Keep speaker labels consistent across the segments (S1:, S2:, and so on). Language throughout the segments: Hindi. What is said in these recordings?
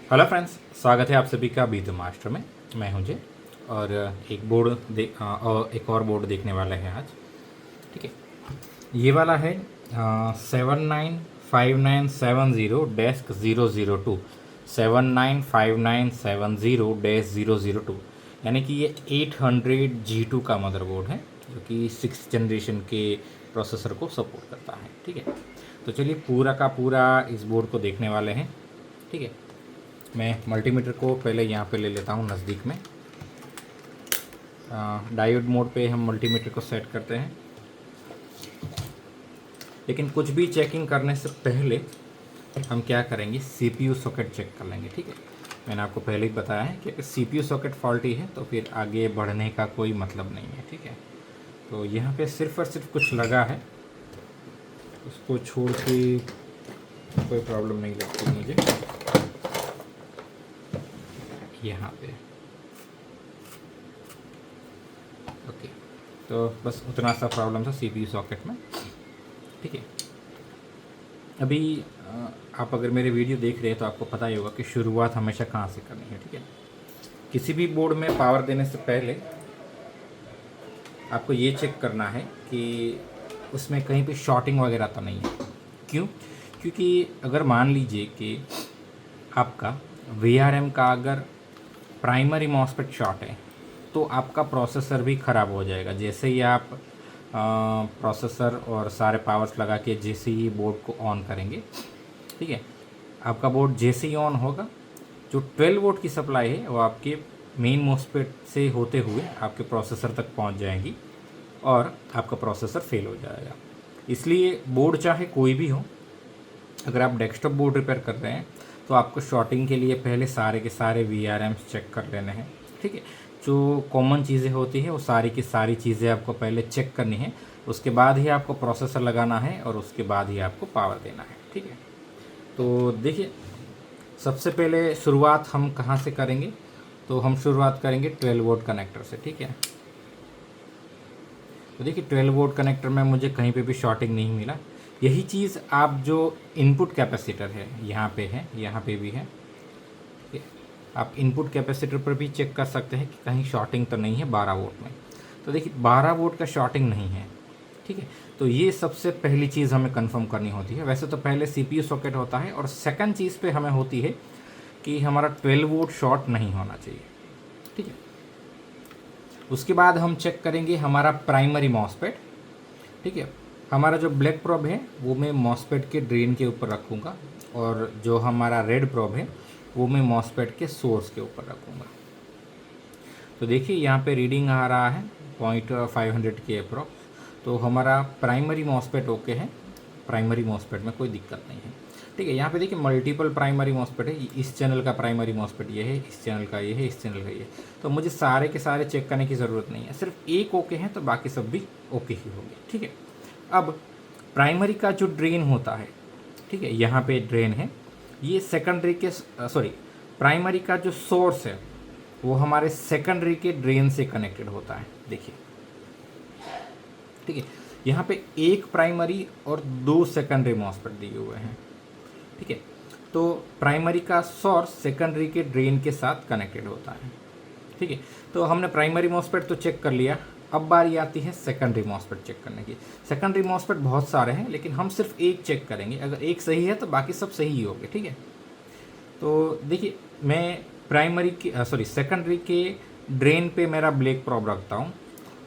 S1: हेलो फ्रेंड्स, स्वागत है आप सभी का बी द मास्टर में। मैं हूं जय और एक और बोर्ड देखने वाले हैं आज। ठीक है, ये वाला है 795970 डेस्क 002, 795970-002, यानी कि ये 800G2 का मदरबोर्ड है जो कि 6th जनरेशन के प्रोसेसर को सपोर्ट करता है। ठीक है, तो चलिए पूरा का पूरा इस बोर्ड को देखने वाले हैं। ठीक है, मैं मल्टीमीटर को पहले यहाँ पे ले लेता हूँ नज़दीक में। डायोड मोड पे हम मल्टीमीटर को सेट करते हैं, लेकिन कुछ भी चेकिंग करने से पहले हम क्या करेंगे, सीपीयू सॉकेट चेक कर लेंगे। ठीक है, मैंने आपको पहले ही बताया है कि अगर सीपीयू सॉकेट फॉल्टी है तो फिर आगे बढ़ने का कोई मतलब नहीं है। ठीक है, तो यहाँ पे सिर्फ और सिर्फ कुछ लगा है, उसको छोड़ के कोई प्रॉब्लम नहीं लगती मुझे। यहाँ पे ओके, तो बस उतना सा प्रॉब्लम था सीपीयू सॉकेट में। ठीक है, अभी आप अगर मेरे वीडियो देख रहे हैं तो आपको पता ही होगा कि शुरुआत हमेशा कहाँ से करनी है। ठीक है, किसी भी बोर्ड में पावर देने से पहले आपको ये चेक करना है कि उसमें कहीं पे शॉर्टिंग वगैरह तो नहीं है। क्यों? क्योंकि अगर मान लीजिए कि आपका VRM का अगर प्राइमरी मॉसफेट शॉर्ट है तो आपका प्रोसेसर भी ख़राब हो जाएगा। जैसे ही आप प्रोसेसर और सारे पावर्स लगा के जैसे ही बोर्ड को ऑन करेंगे, ठीक है, आपका बोर्ड जैसे ही ऑन होगा, जो 12 वोल्ट की सप्लाई है वो आपके मेन मॉसफेट से होते हुए आपके प्रोसेसर तक पहुंच जाएगी और आपका प्रोसेसर फेल हो जाएगा। इसलिए बोर्ड चाहे कोई भी हो, अगर आप डेस्कटॉप बोर्ड रिपेयर कर रहे हैं तो आपको शॉर्टिंग के लिए पहले सारे के सारे VRMs चेक कर लेने हैं। ठीक है, जो कॉमन चीज़ें होती हैं वो सारी की सारी चीज़ें आपको पहले चेक करनी है, उसके बाद ही आपको प्रोसेसर लगाना है और उसके बाद ही आपको पावर देना है। ठीक है, तो देखिए सबसे पहले शुरुआत हम कहाँ से करेंगे, तो हम शुरुआत करेंगे 12 वोल्ट कनेक्टर से। ठीक है, तो देखिए 12 वोल्ट कनेक्टर में मुझे कहीं पे भी शॉर्टिंग नहीं मिला। यही चीज़ आप जो इनपुट कैपेसिटर है यहाँ पे है, यहाँ पे भी है, आप इनपुट कैपेसिटर पर भी चेक कर सकते हैं कि कहीं शॉर्टिंग तो नहीं है 12 वोल्ट में। तो देखिए 12 वोल्ट का शॉर्टिंग नहीं है। ठीक है, तो ये सबसे पहली चीज़ हमें कंफर्म करनी होती है। वैसे तो पहले सीपीयू सॉकेट होता है और सेकंड चीज़ पे हमें होती है कि हमारा 12 वोल्ट शॉर्ट नहीं होना चाहिए। ठीक है, उसके बाद हम चेक करेंगे हमारा प्राइमरी मॉसफेट। ठीक है, हमारा जो ब्लैक प्रोब है वो मैं मॉसफेट के ड्रेन के ऊपर रखूँगा और जो हमारा रेड प्रोब है वो मैं मॉसफेट के सोर्स के ऊपर रखूँगा। तो देखिए यहाँ पे रीडिंग आ रहा है 0.500 के अप्रॉक्स। तो हमारा प्राइमरी मॉसफेट ओके है, प्राइमरी मॉसफेट में कोई दिक्कत नहीं है। ठीक है, यहाँ पे देखिए मल्टीपल प्राइमरी मॉसफेट है, इस चैनल का प्राइमरी मॉसफेट ये है, इस चैनल का ये है, इस चैनल का ये है। तो मुझे सारे के सारे चेक करने की ज़रूरत नहीं है, सिर्फ एक ओके है तो बाकी सब भी ओके ही होंगे। ठीक है, अब प्राइमरी का जो ड्रेन होता है, ठीक है, यहाँ पे ड्रेन है, ये सेकेंडरी के प्राइमरी का जो सोर्स है वो हमारे सेकेंडरी के ड्रेन से कनेक्टेड होता है। देखिए, ठीक है, यहाँ पे एक प्राइमरी और 2 सेकेंडरी मॉसफेट दिए हुए हैं। ठीक है, तो प्राइमरी का सोर्स सेकेंडरी के ड्रेन के साथ कनेक्टेड होता है। ठीक है, तो हमने प्राइमरी मॉसफेट तो चेक कर लिया, अब बारी आती है सेकेंडरी मॉसफेट चेक करने की। सेकेंडरी मॉसफेट बहुत सारे हैं लेकिन हम सिर्फ एक चेक करेंगे, अगर एक सही है तो बाकी सब सही ही होंगे। ठीक है, तो देखिए मैं सेकेंडरी के ड्रेन पे मेरा ब्लैक प्रोब रखता हूँ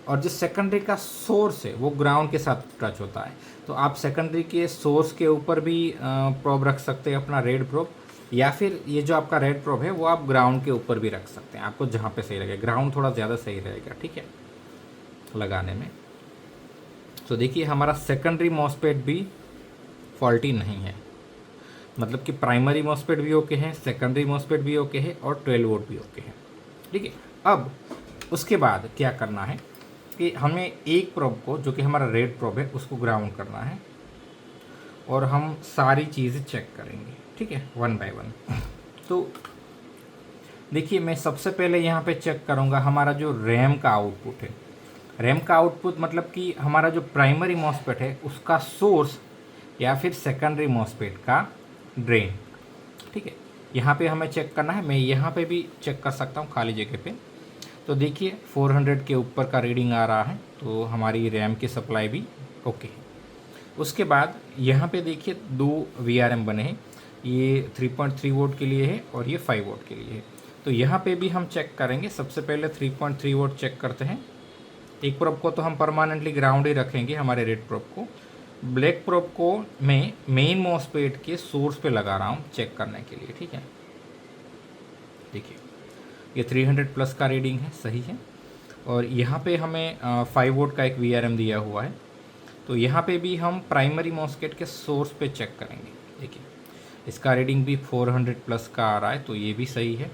S1: और जो सेकेंडरी का सोर्स है वो ग्राउंड के साथ टच होता है। तो आप सेकेंडरी के सोर्स के ऊपर भी प्रोब रख सकते हैं अपना रेड प्रोब, या फिर ये जो आपका रेड प्रोब है वो आप ग्राउंड के ऊपर भी रख सकते हैं, आपको जहाँ पे सही लगे। ग्राउंड थोड़ा ज़्यादा सही रहेगा, ठीक है, लगाने में। तो देखिए हमारा सेकेंडरी मॉसफेट भी फॉल्टी नहीं है, मतलब कि प्राइमरी मॉसफेट भी ओके है, सेकेंडरी मॉसफेट भी ओके है और 12 वोल्ट भी ओके है। ठीक है, अब उसके बाद क्या करना है कि हमें एक प्रोब को, जो कि हमारा रेड प्रोब है, उसको ग्राउंड करना है और हम सारी चीज़ें चेक करेंगे। ठीक है, वन बाय वन। तो देखिए मैं सबसे पहले यहाँ पे चेक करूँगा हमारा जो रैम का आउटपुट है। रैम का आउटपुट मतलब कि हमारा जो प्राइमरी मॉसफेट है उसका सोर्स या फिर सेकेंडरी मॉसफेट का ड्रेन। ठीक है, यहाँ पे हमें चेक करना है, मैं यहाँ पे भी चेक कर सकता हूँ खाली जगह पे। तो देखिए 400 के ऊपर का रीडिंग आ रहा है, तो हमारी रैम की सप्लाई भी ओके है। उसके बाद यहाँ पे देखिए 2 VRM बने हैं, ये 3.3 वोल्ट के लिए है और ये 5 वोल्ट के लिए है। तो यहाँ पे भी हम चेक करेंगे। सबसे पहले 3.3 वोल्ट चेक करते हैं। एक प्रोब को तो हम परमानेंटली ग्राउंड ही रखेंगे, हमारे रेड प्रोब को। ब्लैक प्रोब को मैं मेन मॉसफेट के सोर्स पे लगा रहा हूँ चेक करने के लिए, ठीक है। देखिए ये 300 प्लस का रीडिंग है, सही है। और यहाँ पे हमें 5 वोल्ट का एक VRM दिया हुआ है, तो यहाँ पे भी हम प्राइमरी मॉस्फेट के सोर्स पे चेक करेंगे। देखिए इसका रीडिंग भी 400 प्लस का आ रहा है, तो ये भी सही है,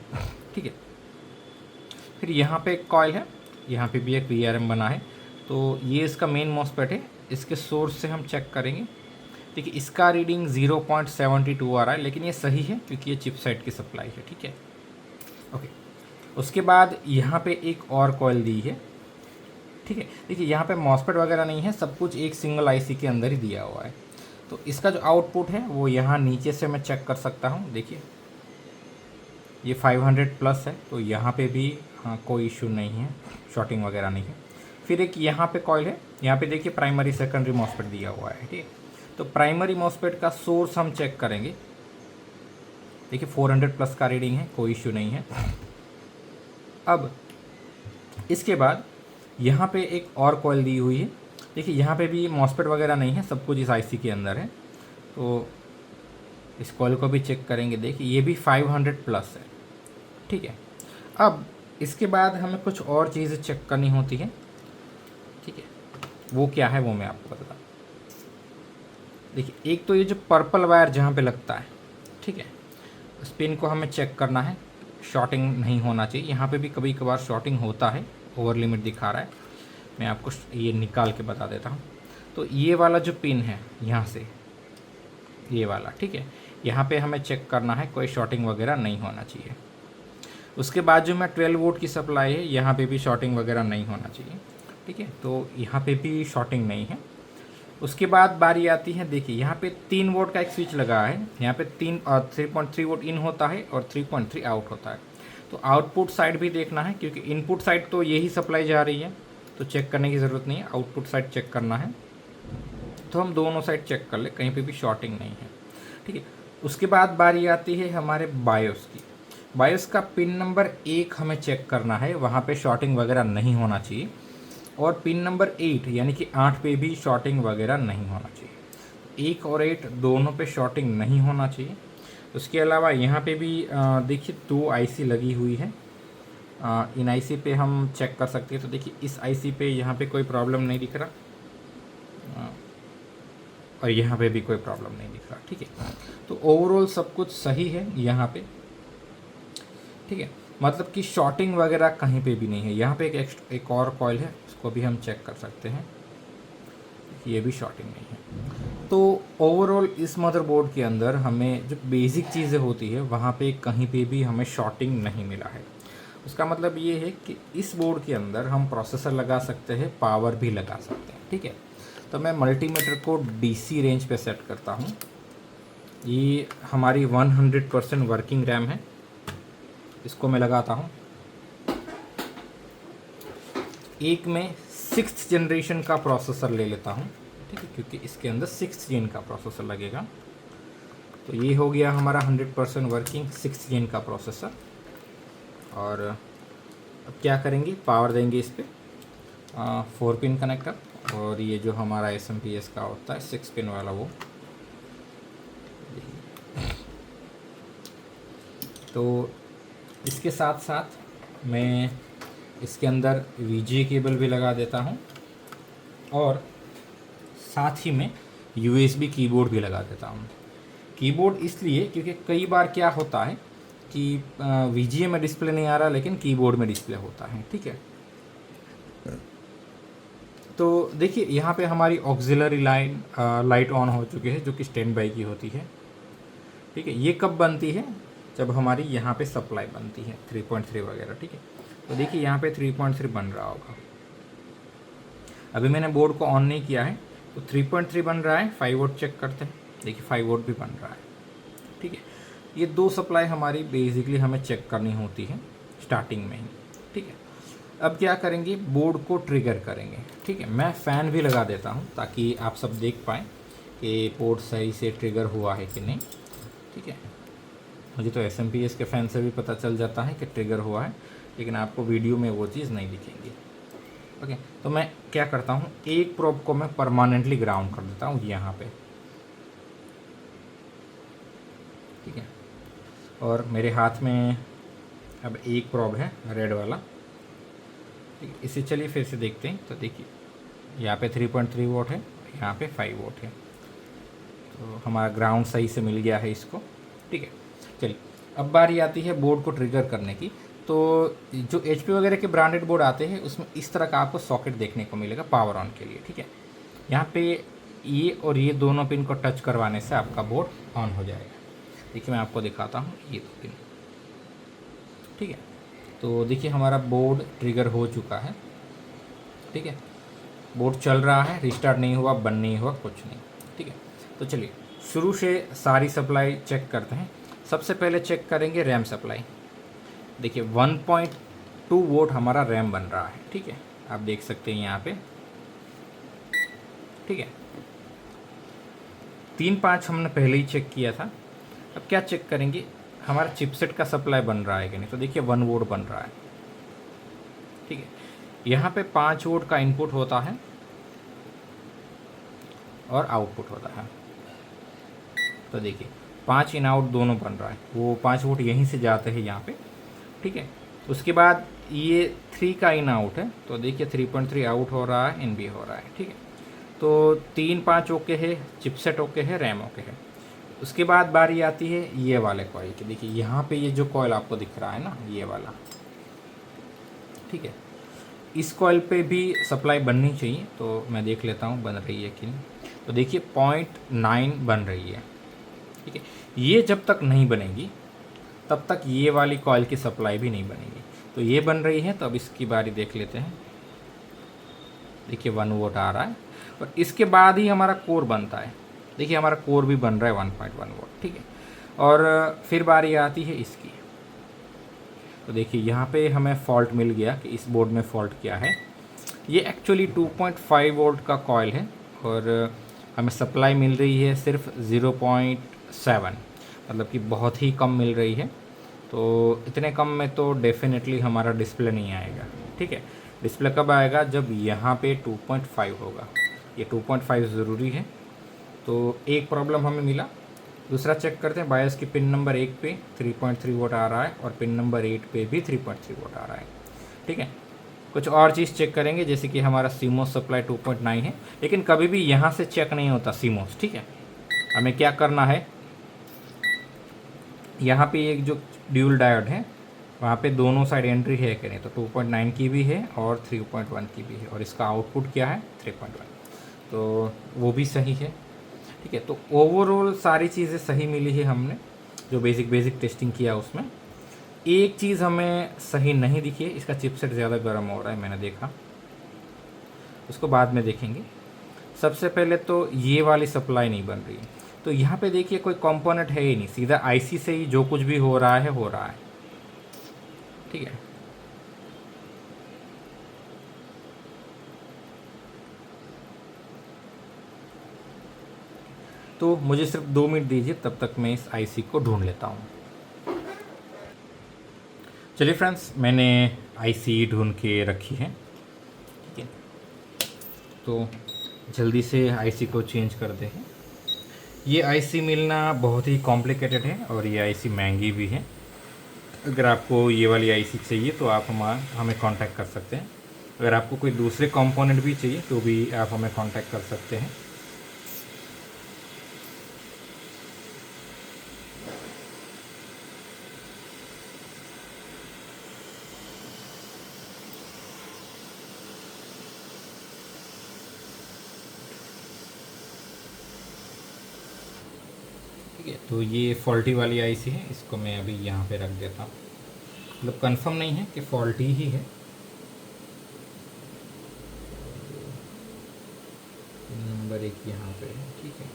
S1: ठीक है। फिर यहाँ पे एक कॉइल है, यहाँ पे भी एक VRM बना है, तो ये इसका मेन मॉस्फेट है, इसके सोर्स से हम चेक करेंगे। देखिए इसका रीडिंग 0.72 आ रहा है, लेकिन ये सही है क्योंकि ये चिप साइड की सप्लाई है, ठीक है, ओके। उसके बाद यहाँ पे एक और कॉइल दी है, ठीक है। देखिए यहाँ पे मॉसफेट वगैरह नहीं है, सब कुछ एक सिंगल IC के अंदर ही दिया हुआ है। तो इसका जो आउटपुट है वो यहाँ नीचे से मैं चेक कर सकता हूँ। देखिए ये 500 प्लस है, तो यहाँ पे भी हाँ कोई इशू नहीं है, शॉर्टिंग वगैरह नहीं है। फिर एक यहाँ पे कॉइल है, यहाँ पे देखिए प्राइमरी सेकेंडरी मॉसफेट दिया हुआ है, ठीक है। तो प्राइमरी मॉसफेट का सोर्स हम चेक करेंगे। देखिए 400 प्लस का रीडिंग है, कोई इशू नहीं है। अब इसके बाद यहाँ पे एक और कॉइल दी हुई है। देखिए यहाँ पे भी मॉसफेट वगैरह नहीं है, सब कुछ इस IC के अंदर है, तो इस कॉइल को भी चेक करेंगे। देखिए ये भी 500 प्लस है, ठीक है। अब इसके बाद हमें कुछ और चीज़ें चेक करनी होती है, ठीक है। वो क्या है वो मैं आपको बताता हूँ। देखिए एक तो ये जो पर्पल वायर जहाँ पे लगता है, ठीक है, उस पिन को हमें चेक करना है, शॉर्टिंग नहीं होना चाहिए। यहाँ पे भी कभी कभार शॉर्टिंग होता है, ओवर लिमिट दिखा रहा है, मैं आपको ये निकाल के बता देता हूँ। तो ये वाला जो पिन है यहाँ से, ये वाला, ठीक है, यहाँ पे हमें चेक करना है, कोई शॉर्टिंग वगैरह नहीं होना चाहिए। उसके बाद जो मैं 12 वोल्ट की सप्लाई है, यहाँ पे भी शॉर्टिंग वगैरह नहीं होना चाहिए, ठीक है। तो यहाँ पे भी शॉर्टिंग नहीं है। उसके बाद बारी आती है, देखिए यहाँ पे 3 वोल्ट का एक स्विच लगा है, यहाँ पे 3.3 वोल्ट इन होता है और 3.3 आउट होता है। तो आउटपुट साइड भी देखना है, क्योंकि इनपुट साइड तो यही सप्लाई जा रही है, तो चेक करने की ज़रूरत नहीं है, आउटपुट साइड चेक करना है। तो हम दोनों साइड चेक कर ले, कहीं पे भी शॉर्टिंग नहीं है, ठीक है। उसके बाद बारी आती है हमारे बायोस की। बायोस का पिन नंबर 1 हमें चेक करना है, वहाँ पे शॉर्टिंग वगैरह नहीं होना चाहिए। और पिन नंबर 8 यानी कि 8 पे भी शॉर्टिंग वगैरह नहीं होना चाहिए। 1 और 8 दोनों पे शॉर्टिंग नहीं होना चाहिए। उसके अलावा यहाँ पे भी देखिए 2 IC लगी हुई है, इन IC पे हम चेक कर सकते हैं। तो देखिए इस IC पे यहाँ पे कोई प्रॉब्लम नहीं दिख रहा, और यहाँ पे भी कोई प्रॉब्लम नहीं दिख रहा, ठीक है। तो ओवरऑल सब कुछ सही है यहाँ पे, ठीक है, मतलब कि शॉर्टिंग वगैरह कहीं पे भी नहीं है। यहाँ पे एक और कॉइल है, उसको भी हम चेक कर सकते हैं, ये भी शॉर्टिंग नहीं है। तो ओवरऑल इस मदरबोर्ड के अंदर हमें जो बेसिक चीज़ें होती है वहाँ पे कहीं पे भी हमें शॉर्टिंग नहीं मिला है। उसका मतलब ये है कि इस बोर्ड के अंदर हम प्रोसेसर लगा सकते हैं, पावर भी लगा सकते हैं, ठीक है। तो मैं मल्टीमीटर को DC रेंज पे सेट करता हूँ। ये हमारी 100% वर्किंग रैम है, इसको मैं लगाता हूँ। एक में 6th जनरेशन का प्रोसेसर ले लेता हूँ, ठीक है, क्योंकि इसके अंदर 6th जेन का प्रोसेसर लगेगा। तो ये हो गया हमारा 100% वर्किंग 6th जेन का प्रोसेसर। और अब क्या करेंगे, पावर देंगे इस पर 4 पिन कनेक्टर, और ये जो हमारा SMPS का होता है 6 पिन वाला, वो तो इसके साथ साथ मैं इसके अंदर VGA केबल भी लगा देता हूँ, और साथ ही में USB कीबोर्ड भी लगा देता हूँ। कीबोर्ड इसलिए क्योंकि कई बार क्या होता है कि VGA में डिस्प्ले नहीं आ रहा, लेकिन कीबोर्ड में डिस्प्ले होता है, ठीक है। तो देखिए यहाँ पे हमारी ऑक्सिलरी लाइट ऑन हो चुकी है, जो कि स्टैंड बाई की होती है, ठीक है। ये कब बनती है, जब हमारी यहाँ पे सप्लाई बनती है 3.3 वगैरह, ठीक है। तो देखिए यहाँ पे 3.3 बन रहा होगा। अभी मैंने बोर्ड को ऑन नहीं किया है, तो 3.3 बन रहा है। 5 वोल्ट चेक करते हैं, देखिए 5 वोल्ट भी बन रहा है, ठीक है। ये 2 सप्लाई हमारी बेसिकली हमें चेक करनी होती है स्टार्टिंग में ही, ठीक है। अब क्या करेंगे, बोर्ड को ट्रिगर करेंगे, ठीक है। मैं फ़ैन भी लगा देता हूँ ताकि आप सब देख पाएँ कि बोर्ड सही से ट्रिगर हुआ है कि नहीं, ठीक है। मुझे तो SMPS के फ़ैन से भी पता चल जाता है कि ट्रिगर हुआ है, लेकिन आपको वीडियो में वो चीज़ नहीं दिखेंगी। ओके, तो मैं क्या करता हूँ, एक प्रोब को मैं परमानेंटली ग्राउंड कर देता हूँ यहाँ पे, ठीक है। और मेरे हाथ में अब एक प्रोब है रेड वाला, ठीक है। इसे चलिए फिर से देखते हैं। तो देखिए यहाँ पे 3.3 वोल्ट है, यहाँ पे 5 वोल्ट है, तो हमारा ग्राउंड सही से मिल गया है इसको, ठीक है। चलिए अब बारी आती है बोर्ड को ट्रिगर करने की। तो जो HP वगैरह के ब्रांडेड बोर्ड आते हैं उसमें इस तरह का आपको सॉकेट देखने को मिलेगा पावर ऑन के लिए, ठीक है। यहाँ पे ये और ये दोनों पिन को टच करवाने से आपका बोर्ड ऑन हो जाएगा। देखिए मैं आपको दिखाता हूँ, ये 2 पिन, ठीक है। तो देखिए हमारा बोर्ड ट्रिगर हो चुका है, ठीक है। बोर्ड चल रहा है, रिस्टार्ट नहीं हुआ, बंद नहीं हुआ, कुछ नहीं, ठीक है। तो चलिए शुरू से सारी सप्लाई चेक करते हैं। सबसे पहले चेक करेंगे रैम सप्लाई। देखिए 1.2 वोल्ट हमारा रैम बन रहा है, ठीक है। आप देख सकते हैं यहाँ पे, ठीक है। 3.5 हमने पहले ही चेक किया था। अब क्या चेक करेंगे, हमारा चिपसेट का सप्लाई बन रहा है कि नहीं। तो देखिए 1 वोल्ट बन रहा है, ठीक है। यहाँ पे 5 वोल्ट का इनपुट होता है और आउटपुट होता है। तो देखिए 5 इन आउट दोनों बन रहा है, वो 5 वोल्ट यहीं से जाते हैं यहाँ पे, ठीक है। उसके बाद ये 3 का इन आउट है, तो देखिए 3.3 आउट हो रहा है, इन भी हो रहा है, ठीक है। तो 3-5 ओके है, चिपसेट ओके है, रैम ओके है। उसके बाद बारी आती है ये वाले कॉइल की। देखिए यहाँ पे ये जो कॉइल आपको दिख रहा है ना, ये वाला, ठीक है। इस कॉइल पे भी सप्लाई बननी चाहिए, तो मैं देख लेता हूँ बन रही है कि नहीं। तो देखिए 0.9 बन रही है, ठीक है। ये जब तक नहीं बनेगी तब तक ये वाली कॉइल की सप्लाई भी नहीं बनेगी। तो ये बन रही है, तो अब इसकी बारी देख लेते हैं। देखिए 1 वोल्ट आ रहा है, और इसके बाद ही हमारा कोर बनता है। देखिए हमारा कोर भी बन रहा है 1.1 वोल्ट, ठीक है। और फिर बारी आती है इसकी। तो देखिए यहाँ पे हमें फॉल्ट मिल गया कि इस बोर्ड में फॉल्ट क्या है। ये एक्चुअली 2.5 वोल्ट का कॉइल है, और हमें सप्लाई मिल रही है सिर्फ 0.7, मतलब कि बहुत ही कम मिल रही है। तो इतने कम में तो डेफिनेटली हमारा डिस्प्ले नहीं आएगा, ठीक है। डिस्प्ले कब आएगा, जब यहाँ पे 2.5 होगा। ये 2.5 ज़रूरी है। तो एक प्रॉब्लम हमें मिला। दूसरा चेक करते हैं, बायस की पिन नंबर 1 पे 3.3 वोल्ट आ रहा है, और पिन नंबर 8 पे भी 3.3 वोल्ट आ रहा है, ठीक है। कुछ और चीज़ चेक करेंगे, जैसे कि हमारा सीमोस सप्लाई 2.9 है, लेकिन कभी भी यहाँ से चेक नहीं होता सीमोस, ठीक है। हमें क्या करना है, यहाँ पे एक जो ड्यूल डायोड है वहाँ पे दोनों साइड एंट्री है कि नहीं। तो 2.9 की भी है और 3.1 की भी है, और इसका आउटपुट क्या है 3.1, तो वो भी सही है, ठीक है। तो ओवरऑल सारी चीज़ें सही मिली है हमने, जो बेसिक टेस्टिंग किया उसमें। एक चीज़ हमें सही नहीं दिखी है, इसका चिपसेट ज़्यादा गर्म हो रहा है, मैंने देखा, उसको बाद में देखेंगे। सबसे पहले तो ये वाली सप्लाई नहीं बन रही है। तो यहाँ पे देखिए कोई कंपोनेंट है ही नहीं, सीधा IC से ही जो कुछ भी हो रहा है, ठीक है। तो मुझे सिर्फ 2 मिनट दीजिए, तब तक मैं इस IC को ढूंढ लेता हूँ। चलिए फ्रेंड्स, मैंने IC ढूंढ के रखी है, ठीक है। तो जल्दी से IC को चेंज कर दें। ये IC मिलना बहुत ही कॉम्प्लिकेटेड है, और ये IC महंगी भी है। अगर आपको ये वाली IC चाहिए तो आप हमें कांटेक्ट कर सकते हैं। अगर आपको कोई दूसरे कंपोनेंट भी चाहिए तो भी आप हमें कांटेक्ट कर सकते हैं। ठीक है, तो ये फॉल्टी वाली IC है, इसको मैं अभी यहाँ पे रख देता हूँ। मतलब कंफर्म नहीं है कि फॉल्टी ही है। नंबर 1 यहाँ पे है, ठीक है।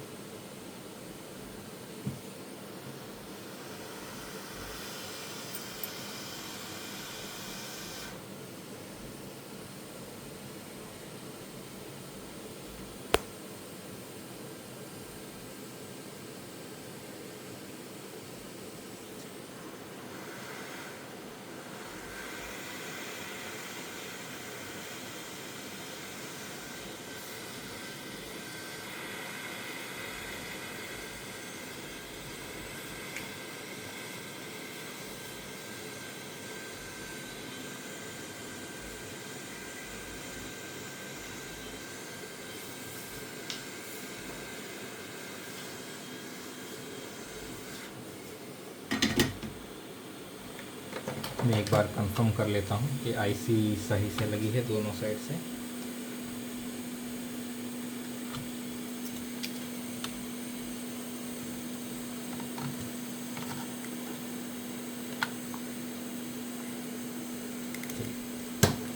S1: मैं एक बार कंफर्म कर लेता हूँ कि आईसी सही से लगी है दोनों साइड से।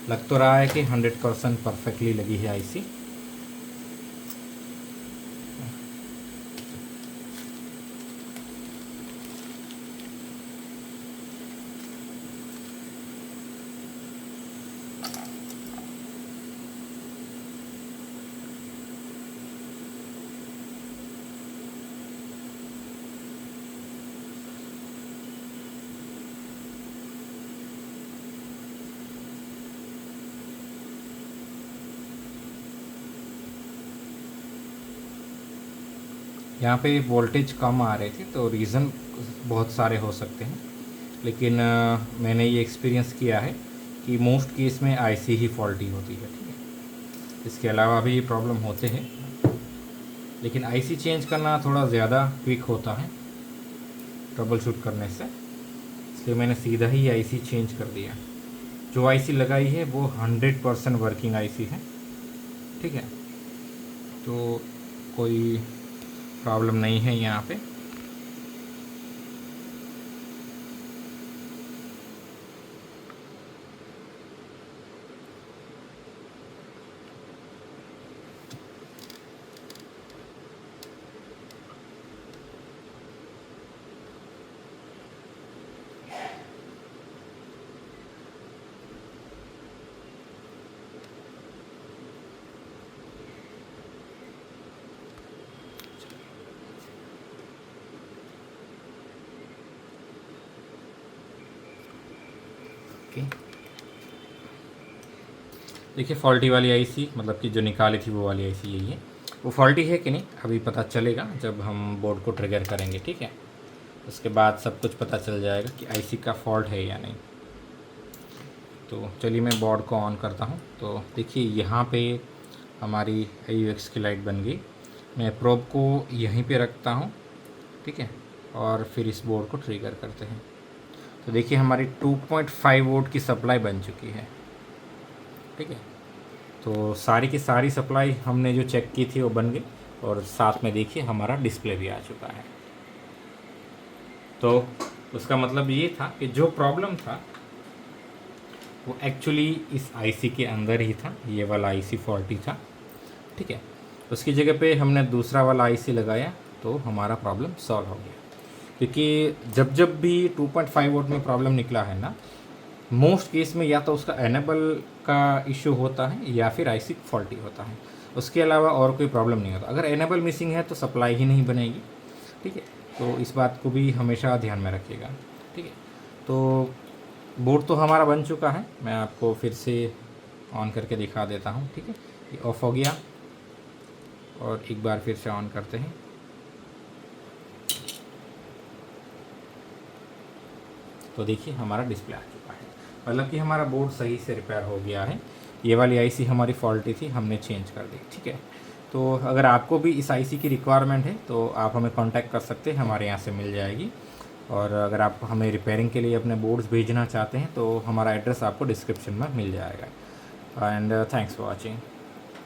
S1: लग तो रहा है कि 100% परफेक्टली लगी है आईसी। यहाँ पे वोल्टेज कम आ रहे थे तो रीज़न बहुत सारे हो सकते हैं, लेकिन मैंने ये एक्सपीरियंस किया है कि मोस्ट केस में आईसी ही फॉल्टी होती है। ठीक है, इसके अलावा भी प्रॉब्लम होते हैं, लेकिन आईसी चेंज करना थोड़ा ज़्यादा क्विक होता है ट्रबल शूट करने से, इसलिए मैंने सीधा ही आईसी चेंज कर दिया। जो आईसी लगाई है वो 100% वर्किंग आईसी है। ठीक है, तो कोई प्रॉब्लम नहीं है यहाँ पे। देखिए फॉल्टी वाली आईसी, मतलब कि जो निकाली थी वो वाली आईसी यही है। वो फॉल्टी है कि नहीं अभी पता चलेगा जब हम बोर्ड को ट्रिगर करेंगे। ठीक है, उसके बाद सब कुछ पता चल जाएगा कि आईसी का फॉल्ट है या नहीं। तो चलिए मैं बोर्ड को ऑन करता हूँ। तो देखिए यहाँ पे हमारी AUX की लाइट बन गई। मैं प्रोब को यहीं पे रखता हूँ। ठीक है, और फिर इस बोर्ड को ट्रिगर करते हैं। तो देखिए हमारी 2.5 वोल्ट की सप्लाई बन चुकी है। ठीक है, तो सारी की सारी सप्लाई हमने जो चेक की थी वो बन गई, और साथ में देखिए हमारा डिस्प्ले भी आ चुका है। तो उसका मतलब ये था कि जो प्रॉब्लम था वो एक्चुअली इस आईसी के अंदर ही था, ये वाला आईसी फॉल्टी था। ठीक है, उसकी जगह पे हमने दूसरा वाला आईसी लगाया तो हमारा प्रॉब्लम सॉल्व हो गया। क्योंकि जब जब भी 2.5 वोल्ट में प्रॉब्लम निकला है ना, मोस्ट केस में या तो उसका एनेबल का इशू होता है या फिर आईसी फॉल्टी होता है, उसके अलावा और कोई प्रॉब्लम नहीं होता। अगर एनेबल मिसिंग है तो सप्लाई ही नहीं बनेगी। ठीक है, तो इस बात को भी हमेशा ध्यान में रखिएगा। ठीक है, तो बोर्ड तो हमारा बन चुका है, मैं आपको फिर से ऑन करके दिखा देता हूँ। ठीक है, ये ऑफ़ हो गया और एक बार फिर से ऑन करते हैं। तो देखिए हमारा डिस्प्ले आ चुका है, मतलब कि हमारा बोर्ड सही से रिपेयर हो गया है। ये वाली आईसी हमारी फॉल्टी थी, हमने चेंज कर दी। ठीक है, तो अगर आपको भी इस आईसी की रिक्वायरमेंट है तो आप हमें कांटेक्ट कर सकते हैं, हमारे यहाँ से मिल जाएगी। और अगर आप हमें रिपेयरिंग के लिए अपने बोर्ड्स भेजना चाहते हैं तो हमारा एड्रेस आपको डिस्क्रिप्शन में मिल जाएगा। And thanks for watching.